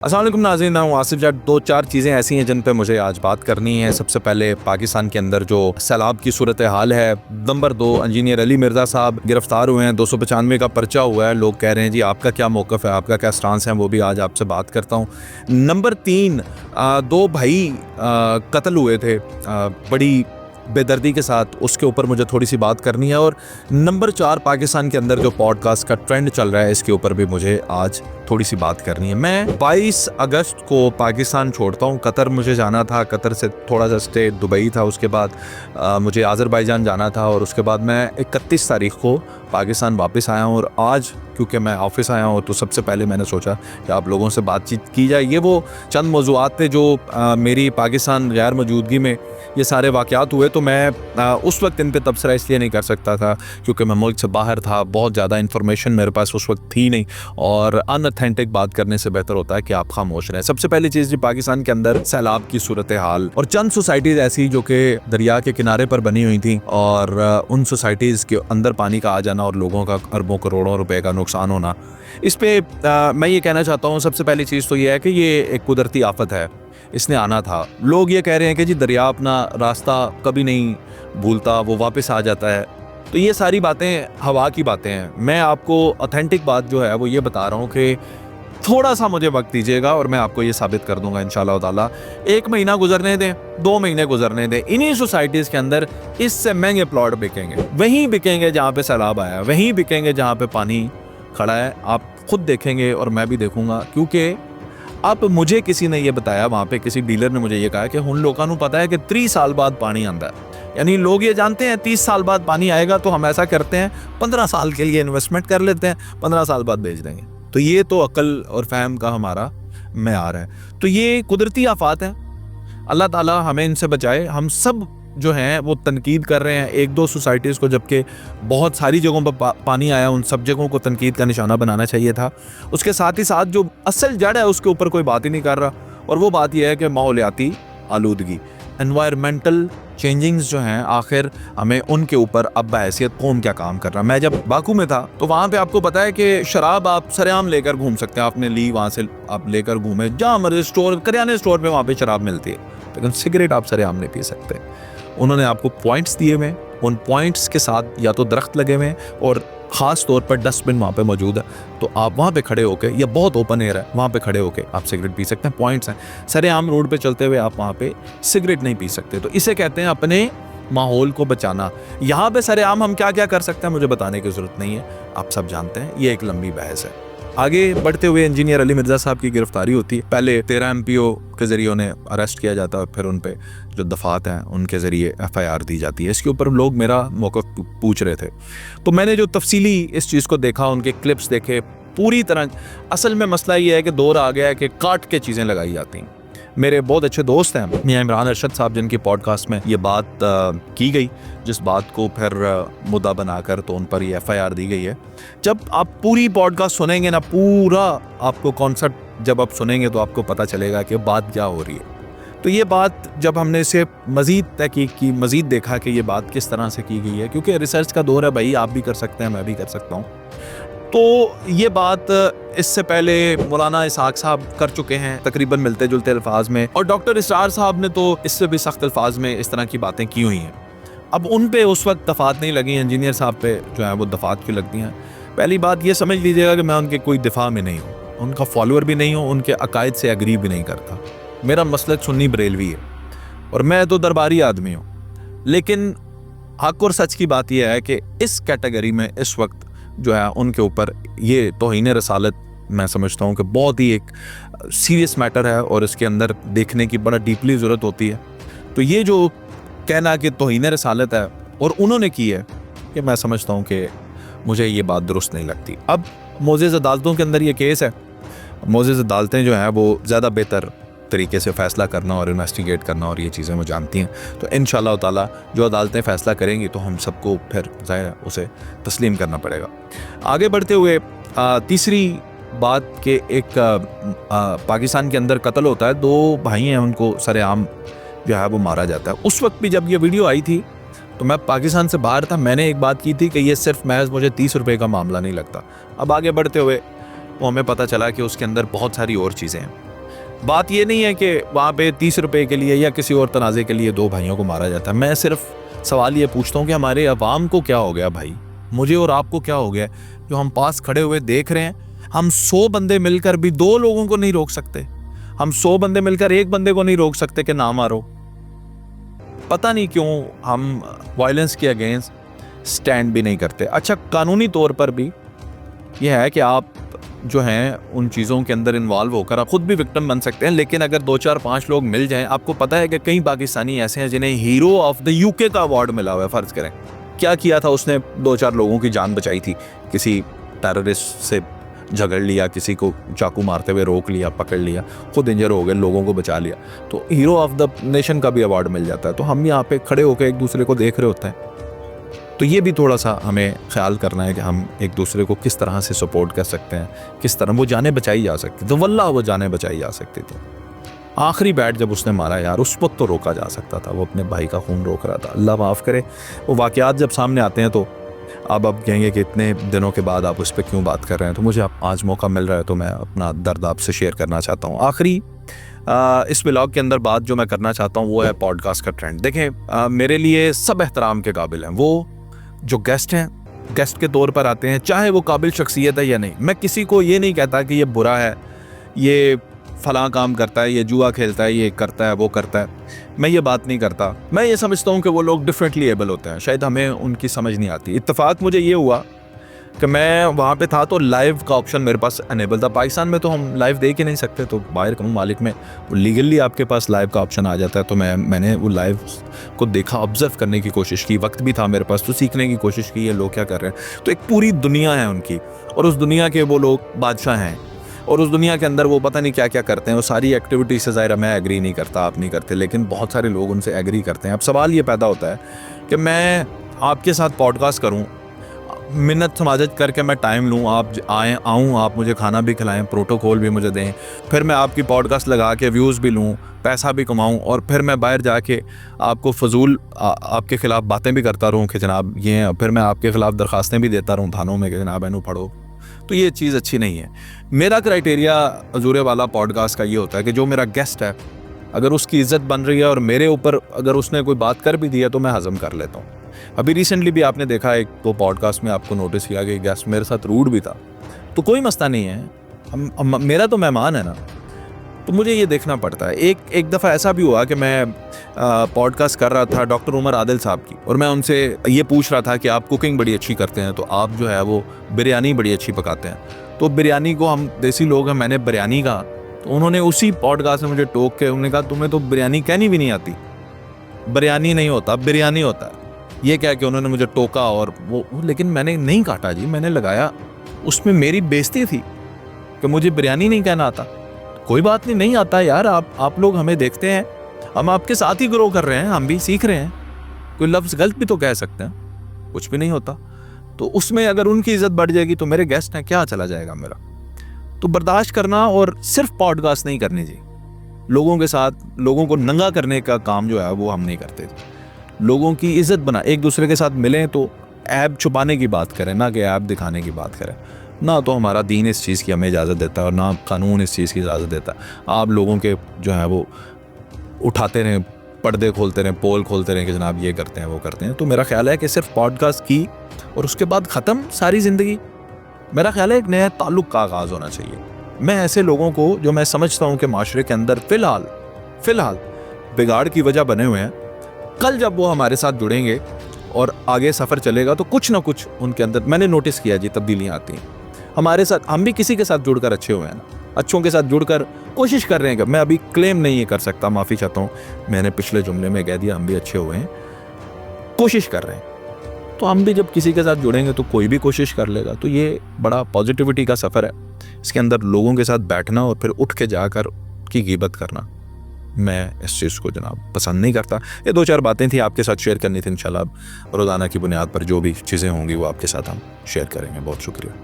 अस्सलाम वालेकुम नाज़रीन, मैं हूं आसिफ जट। दो चार चीज़ें ऐसी हैं जिन पे मुझे आज बात करनी है। सबसे पहले पाकिस्तान के अंदर जो सैलाब की सूरत हाल है। नंबर 2, इंजीनियर अली मिर्ज़ा साहब गिरफ्तार हुए हैं, 295 का पर्चा हुआ है। लोग कह रहे हैं जी आपका क्या मौक़िफ़ है, आपका क्या स्टांस है, वो भी आज आपसे बात करता हूँ। नंबर 3, 2 भाई कत्ल हुए थे बड़ी बेदर्दी के साथ, उसके ऊपर मुझे थोड़ी सी बात करनी है। और नंबर 4, पाकिस्तान के अंदर जो पॉडकास्ट का ट्रेंड चल रहा है, इसके ऊपर भी मुझे आज थोड़ी सी बात करनी है। मैं 22 अगस्त को पाकिस्तान छोड़ता हूँ। कतर मुझे जाना था, कतर से थोड़ा सा स्टे दुबई था, उसके बाद मुझे आज़रबाईजान जाना था और उसके बाद मैं 31 तारीख को पाकिस्तान वापस आया हूँ। और आज क्योंकि मैं ऑफिस आया हूँ तो सबसे पहले मैंने सोचा कि आप लोगों से बातचीत की जाए। ये वो चंद मौज़ूआत थे जो मेरी पाकिस्तान गैर मौजूदगी में ये सारे वाक़यात हुए, तो मैं उस वक्त इन पे तबसरा इसलिए नहीं कर सकता था क्योंकि मैं मुल्क से बाहर था, बहुत ज़्यादा इन्फॉर्मेशन मेरे पास उस वक्त थी नहीं और अनऑथेंटिक बात करने से बेहतर होता है कि आप खामोश रहें। सबसे पहली चीज़ जी, पाकिस्तान के अंदर सैलाब की सूरत हाल और चंद सोसाइटीज़ ऐसी जो कि दरिया के किनारे पर बनी हुई थी और उन सोसाइटीज़ के अंदर पानी का आ जाना और लोगों का अरबों करोड़ों रुपए का नुकसान होना। इस पर मैं ये कहना चाहता हूँ, सबसे पहली चीज़ तो ये है कि ये एक कुदरती आफत है, इसने आना था। लोग ये कह रहे हैं कि जी दरिया अपना रास्ता कभी नहीं भूलता, वो वापस आ जाता है। तो ये सारी बातें हवा की बातें हैं। मैं आपको ऑथेंटिक बात जो है वो ये बता रहा हूँ कि थोड़ा सा मुझे वक्त दीजिएगा और मैं आपको ये साबित कर दूंगा इंशाल्लाह ताला। 1 महीना गुजरने दें, 2 महीने गुजरने दें, इन्हीं सोसाइटीज़ के अंदर इससे महंगे प्लॉट बिकेंगे। वहीं बिकेंगे जहाँ पे सैलाब आया, वहीं बिकेंगे जहाँ पे पानी खड़ा है। आप खुद देखेंगे और मैं भी देखूंगा, क्योंकि अब मुझे किसी ने ये बताया, वहाँ पे किसी डीलर ने मुझे ये कहा कि उन लोगों को पता है कि 30 साल बाद पानी आंदा है। यानी लोग ये जानते हैं 30 साल बाद पानी आएगा, तो हम ऐसा करते हैं 15 साल के लिए इन्वेस्टमेंट कर लेते हैं, 15 साल बाद बेच देंगे। तो ये तो अक्ल और फहम का हमारा मेयार है। तो ये कुदरती आफात है, अल्लाह ताला हमें इनसे बचाए। हम सब जो हैं वो तनकीद कर रहे हैं 1-2 सोसाइटीज़ को, जबकि बहुत सारी जगहों पर पानी आया, उन सब जगहों को तनकीद का निशाना बनाना चाहिए था। उसके साथ ही साथ जो असल जड़ है उसके ऊपर कोई बात ही नहीं कर रहा, और वो बात यह है कि माहौलियाती आलूदगी, एनवायरमेंटल चेंजिंग्स जो हैं, आखिर हमें उनके ऊपर अब बहैसियत कौन क्या काम कर रहा है। मैं जब बाकू में था तो वहाँ पे आपको पता है कि शराब आप सरेआम लेकर घूम सकते हैं, आपने ली वहाँ से आप लेकर घूमे, जहाँ मर्जी स्टोर, करियाने स्टोर पे वहाँ पे शराब मिलती है, लेकिन सिगरेट आप सरेआम नहीं पी सकते। उन्होंने आपको पॉइंट्स दिए हुए, उन पॉइंट्स के साथ या तो दरख्त लगे हुए और ख़ास तौर पर डस्टबिन वहाँ पे मौजूद है, तो आप वहाँ पे खड़े होके, या बहुत ओपन एयर है, वहाँ पे खड़े होके आप सिगरेट पी सकते हैं। पॉइंट्स हैं, सरेआम रोड पे चलते हुए आप वहाँ पे सिगरेट नहीं पी सकते। तो इसे कहते हैं अपने माहौल को बचाना। यहाँ पे सरेआम हम क्या क्या कर सकते हैं मुझे बताने की ज़रूरत नहीं है, आप सब जानते हैं, ये एक लंबी बहस है। आगे बढ़ते हुए इंजीनियर अली मिर्ज़ा साहब की गिरफ्तारी होती है। पहले 13 MPO के ज़रिए उन्हें अरेस्ट किया जाता है, फिर उन पे जो दफ़ात हैं उनके ज़रिए FIR दी जाती है। इसके ऊपर लोग मेरा मौक़िफ़ पूछ रहे थे, तो मैंने जो तफसीली इस चीज़ को देखा, उनके क्लिप्स देखे पूरी तरह। असल में मसला ये है कि दौर आ गया है कि काट के चीज़ें लगाई जाती हैं। मेरे बहुत अच्छे दोस्त हैं मियां इमरान अरशद साहब, जिनकी पॉडकास्ट में ये बात की गई, जिस बात को फिर मुद्दा बनाकर तो उन पर ये FIR दी गई है। जब आप पूरी पॉडकास्ट सुनेंगे ना, पूरा आपको कॉन्सेप्ट जब आप सुनेंगे तो आपको पता चलेगा कि बात क्या हो रही है। तो ये बात जब हमने इसे मज़ीद तहकीक की, मज़ीद देखा कि ये बात किस तरह से की गई है, क्योंकि रिसर्च का दौर है भाई, आप भी कर सकते हैं, मैं भी कर सकता हूँ। तो ये बात इससे पहले मौलाना इसहाक साहब कर चुके हैं तकरीबन मिलते जुलते अल्फाज में, और डॉक्टर इसरार साहब ने तो इससे भी सख्त अल्फाज में इस तरह की बातें की हुई हैं। अब उन पे उस वक्त दफ़ात नहीं लगी, इंजीनियर साहब पे जो है वो दफ़ात क्यों लगती हैं। पहली बात ये समझ लीजिएगा कि मैं उनके कोई दिफा में नहीं हूँ, उनका फॉलोअर भी नहीं हूँ, उनके अकायद से एग्री भी नहीं करता। मेरा मसलक सुन्नी बरेलवी है और मैं तो दरबारी आदमी हूँ, लेकिन हक और सच की बात यह है कि इस कैटेगरी में इस वक्त जो है उनके ऊपर ये तौहीन रसालत, मैं समझता हूँ कि बहुत ही एक सीरियस मैटर है और इसके अंदर देखने की बड़ा डीपली ज़रूरत होती है। तो ये जो कहना कि तौहीन रसालत है और उन्होंने की है, कि मैं समझता हूँ कि मुझे ये बात दुरुस्त नहीं लगती। अब मोज़ेज़ अदालतों के अंदर ये केस है, मोज़ेज़ अदालतें जो हैं वो ज़्यादा बेहतर तरीके से फ़ैसला करना और इन्वेस्टिगेट करना और ये चीज़ें वो जानती हैं। तो इंशाअल्लाह ताला जो अदालतें फ़ैसला करेंगी तो हम सबको फिर ज़ाहिर है उसे तस्लीम करना पड़ेगा। आगे बढ़ते हुए तीसरी बात के एक पाकिस्तान के अंदर कत्ल होता है, 2 भाई हैं, उनको सरेआम जो है वो मारा जाता है। उस वक्त भी जब ये वीडियो आई थी तो मैं पाकिस्तान से बाहर था, मैंने एक बात की थी कि ये सिर्फ महज मुझे 30 रुपये का मामला नहीं लगता। अब आगे बढ़ते हुए वो हमें पता चला कि उसके अंदर बहुत सारी और चीज़ें हैं। बात ये नहीं है कि वहाँ पे 30 रुपए के लिए या किसी और तनाज़े के लिए 2 भाइयों को मारा जाता है। मैं सिर्फ सवाल ये पूछता हूँ कि हमारे अवाम को क्या हो गया भाई, मुझे और आपको क्या हो गया जो हम पास खड़े हुए देख रहे हैं। हम 100 बंदे मिलकर भी 2 लोगों को नहीं रोक सकते, हम 100 बंदे मिलकर 1 बंदे को नहीं रोक सकते कि ना मारो। पता नहीं क्यों हम वायलेंस के अगेंस्ट स्टैंड भी नहीं करते। अच्छा, कानूनी तौर पर भी यह है कि आप जो हैं उन चीज़ों के अंदर इन्वॉल्व होकर आप खुद भी विक्टिम बन सकते हैं, लेकिन अगर 2 4 5 लोग मिल जाएं, आपको पता है कि कई पाकिस्तानी ऐसे हैं जिन्हें हीरो ऑफ द यूके का अवार्ड मिला हुआ है। फ़र्ज़ करें क्या किया था उसने, 2 4 लोगों की जान बचाई थी, किसी टेररिस्ट से झगड़ लिया, किसी को चाकू मारते हुए रोक लिया, पकड़ लिया, खुद इंजर हो गए, लोगों को बचा लिया, तो हीरो ऑफ द नेशन का भी अवार्ड मिल जाता है। तो हम यहाँ पे खड़े होकर एक दूसरे को देख रहे होते हैं। तो ये भी थोड़ा सा हमें ख्याल करना है कि हम एक दूसरे को किस तरह से सपोर्ट कर सकते हैं, किस तरह वो जाने बचाई जा सकती। तो वल्लाह वो जाने बचाई जा सकती थी। आखिरी बैट जब उसने मारा यार, उस वक्त तो रोका जा सकता था, वो अपने भाई का खून रोक रहा था। अल्लाह माफ़ करे, वो वाक़यात जब सामने आते हैं तो अब कहेंगे कि इतने दिनों के बाद आप उस पर क्यों बात कर रहे हैं। तो मुझे आज मौका मिल रहा है तो मैं अपना दर्द आपसे शेयर करना चाहता हूँ। आखिरी इस व्लॉग के अंदर बात जो मैं करना चाहता हूँ वो है पॉडकास्ट का ट्रेंड। देखें, मेरे लिए सब एहतराम के काबिल हैं वो जो गेस्ट हैं, गेस्ट के तौर पर आते हैं, चाहे वो काबिल शख्सियत है या नहीं। मैं किसी को ये नहीं कहता कि ये बुरा है, ये फलां काम करता है, ये जुआ खेलता है, ये करता है, वो करता है, मैं ये बात नहीं करता। मैं ये समझता हूँ कि वो लोग डिफरेंटली एबल होते हैं, शायद हमें उनकी समझ नहीं आती। इत्तेफाक मुझे ये हुआ कि मैं वहाँ पे था तो लाइव का ऑप्शन मेरे पास अनेबल था। पाकिस्तान में तो हम लाइव देख ही नहीं सकते, तो बाहर के ममालिक में लीगली आपके पास लाइव का ऑप्शन आ जाता है। तो मैंने वो लाइव को देखा, ऑब्जर्व करने की कोशिश की, वक्त भी था मेरे पास तो सीखने की कोशिश की ये लोग क्या कर रहे हैं। तो एक पूरी दुनिया है उनकी, और उस दुनिया के वो लोग बादशाह हैं, और उस दुनिया के अंदर वो पता नहीं क्या क्या करते हैं। वो सारी एक्टिविटी से ज़ाहिर मैं एग्री नहीं करता, आप नहीं करते, लेकिन बहुत सारे लोग उनसे एग्री करते हैं। अब सवाल ये पैदा होता है कि मैं आपके साथ पॉडकास्ट करूं, मिन्नत समाजत करके मैं टाइम लूं, आप आऊं, आप मुझे खाना भी खिलाएं, प्रोटोकॉल भी मुझे दें, फिर मैं आपकी पॉडकास्ट लगा के व्यूज़ भी लूं, पैसा भी कमाऊं, और फिर मैं बाहर जाके आपको फजूल आपके ख़िलाफ़ बातें भी करता रहूं कि जनाब ये हैं, फिर मैं आपके ख़िलाफ़ दरख्वास्तें भी देता रहूं थानों में कि जनाब इन्हू पढ़ो। तो ये चीज़ अच्छी नहीं है। मेरा क्राइटेरिया अजूरे वाला पॉडकास्ट का ये होता है कि जो मेरा गेस्ट है, अगर उसकी इज़्ज़त बन रही है और मेरे ऊपर अगर उसने कोई बात कर भी दी है तो मैं हज़म कर लेता हूँ। अभी रिसेंटली भी आपने देखा एक तो पॉडकास्ट में आपको नोटिस किया कि गेस्ट मेरे साथ रूड भी था, तो कोई मसला नहीं है, मेरा तो मेहमान है ना, तो मुझे ये देखना पड़ता है। एक दफ़ा ऐसा भी हुआ कि मैं पॉडकास्ट कर रहा था डॉक्टर उमर आदिल साहब की, और मैं उनसे ये पूछ रहा था कि आप कुकिंग बड़ी अच्छी करते हैं, तो आप जो है वो बिरयानी बड़ी अच्छी पकाते हैं, तो बिरयानी को हम देसी लोग हैं, मैंने बिरयानी कहा, तो उन्होंने उसी पॉडकास्ट में मुझे टोक के उन्होंने कहा तुम्हें तो बिरयानी कहनी भी नहीं आती, बिरयानी नहीं होता बिरयानी होता है। ये क्या कि उन्होंने मुझे टोका, और वो लेकिन मैंने नहीं काटा जी, मैंने लगाया, उसमें मेरी बेइज्जती थी कि मुझे बिरयानी नहीं कहना आता। कोई बात नहीं आता यार, आप लोग हमें देखते हैं, हम आपके साथ ही ग्रो कर रहे हैं, हम भी सीख रहे हैं, कोई लफ्ज़ गलत भी तो कह सकते हैं, कुछ भी नहीं होता। तो उसमें अगर उनकी इज्जत बढ़ जाएगी तो मेरे गेस्ट हैं, क्या चला जाएगा मेरा। तो बर्दाश्त करना, और सिर्फ पॉडकास्ट नहीं करनी जी, लोगों के साथ लोगों को नंगा करने का काम जो है वो हम नहीं करते। लोगों की इज्जत बना, एक दूसरे के साथ मिलें तो ऐब छुपाने की बात करें, ना कि ऐब दिखाने की बात करें। ना तो हमारा दीन इस चीज़ की हमें इजाज़त देता है और ना कानून इस चीज़ की इजाज़त देता है। आप लोगों के जो है वो उठाते रहें, पर्दे खोलते रहें, पोल खोलते रहें कि जनाब ये करते हैं वो करते हैं। तो मेरा ख्याल है कि सिर्फ पॉडकास्ट की और उसके बाद ख़त्म सारी ज़िंदगी। मेरा ख्याल है एक नया ताल्लुक़ का आगाज़ होना चाहिए। मैं ऐसे लोगों को जो मैं समझता हूँ कि माशरे के अंदर फ़िलहाल बिगाड़ की वजह बने हुए हैं, कल जब वो हमारे साथ जुड़ेंगे और आगे सफ़र चलेगा तो कुछ ना कुछ उनके अंदर मैंने नोटिस किया जी तब्दीलियाँ आती हैं हमारे साथ। हम भी किसी के साथ जुड़कर अच्छे हुए हैं ना, अच्छों के साथ जुड़कर कोशिश कर रहे हैं। मैं अभी क्लेम नहीं कर सकता, माफ़ी चाहता हूँ, मैंने पिछले जुमले में कह दिया हम भी अच्छे हुए हैं, कोशिश कर रहे हैं। तो हम भी जब किसी के साथ जुड़ेंगे तो कोई भी कोशिश कर लेगा। तो ये बड़ा पॉजिटिविटी का सफ़र है, इसके अंदर लोगों के साथ बैठना और फिर उठ के जाकर की ग़ीबत करना, मैं इस चीज़ को जनाब पसंद नहीं करता। ये 2-4 बातें थी आपके साथ शेयर करनी थी। इंशाल्लाह रोज़ाना की बुनियाद पर जो भी चीज़ें होंगी वो आपके साथ हम शेयर करेंगे। बहुत शुक्रिया।